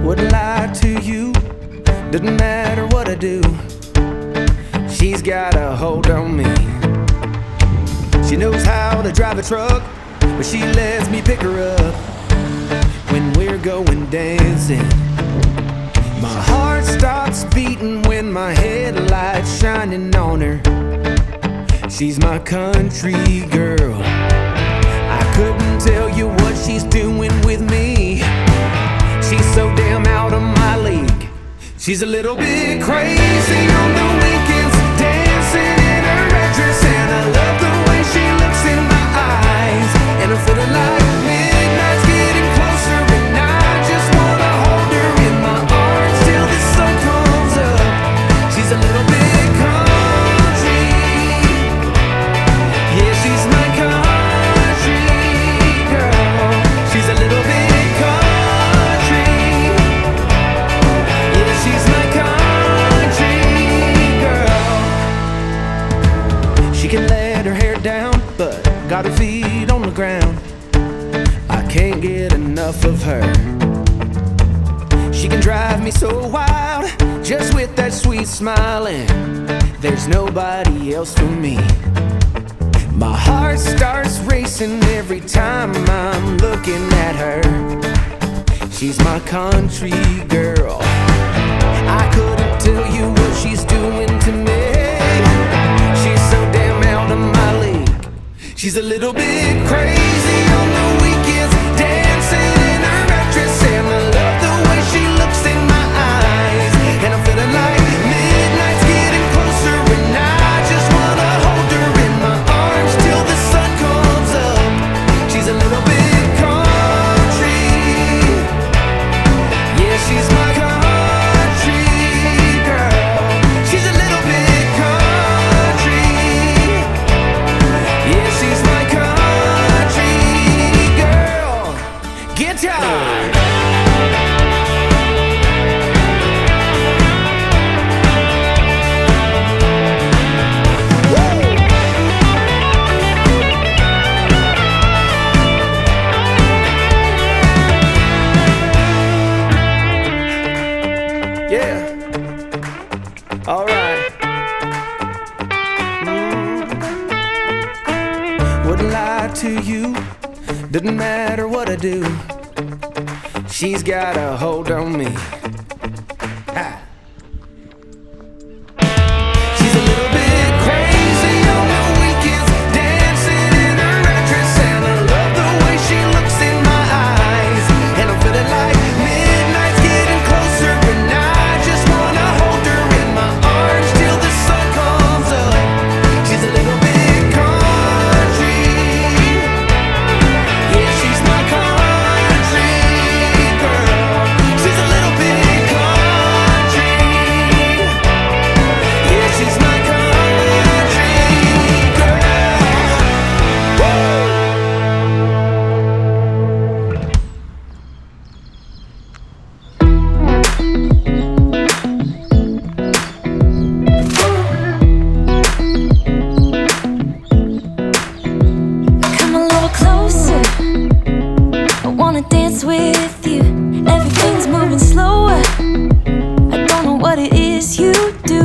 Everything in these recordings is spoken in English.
Wouldn't lie to you, doesn't matter what I do. She's got a hold on me. She knows how to drive a truck, but she lets me pick her up when we're going dancing. My heart stops beating when my headlights shining on her. She's my country girl. I couldn't tell you what she's doing with me. She's so damn out of my league. She's a little bit crazy on the weekends, dancing in her red dress, and I love the way she looks in my eyes. And I'm feeling like midnight's getting closer, and I just wanna hold her in my arms till the sun comes up. She's a little bit country, yeah, she's my country girl. She's a little bit got her feet on the ground. I can't get enough of her. She can drive me so wild, just with that sweet smiling. There's nobody else for me. My heart starts racing every time I'm looking at her. She's my country girl. I couldn't tell you what she's doing to me. She's so damn out of my league. She's a little bit crazy on the weekends, dancing in her red dress, and I love the way she looks in my eyes. And I'm feeling like midnight's getting closer, and I just wanna hold her in my arms till the sun comes up. She's a little bit country, yeah, she's my country girl. She's a little bit country, yeah, she's my country girl. Guitar. Yeah. All right. Wouldn't lie to you, doesn't matter what I do. She's got a hold on me. Ha. She's a little bit crazy on the weekends, dancing in her red dress, and I love the way she looks in my eyes. And I'm feeling like midnight's getting closer, and I just wanna hold her in my arms till the sun comes up. She's a little bit country, yeah, she's my country girl. She's a little bit country, yeah, she's my country girl. Woo! Come a little closer, I wanna dance with you. Everything's moving slower, I don't know what it is you do.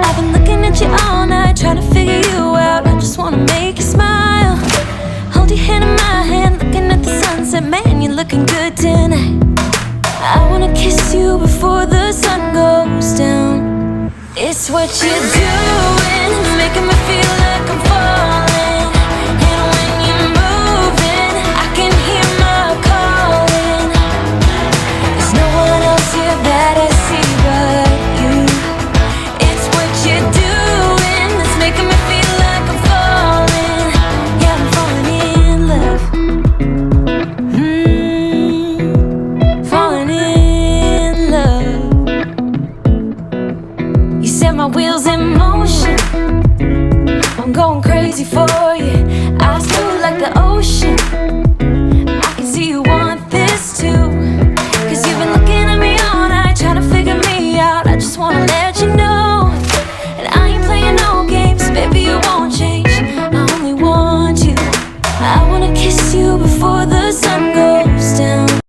I've been looking at you all night, trying to figure you out. I just wanna make you smile. Hold your hand in my hand, looking at the sunset. Man, you're looking good tonight. I wanna kiss you before the sun goes down. It's what you're doing, making me feel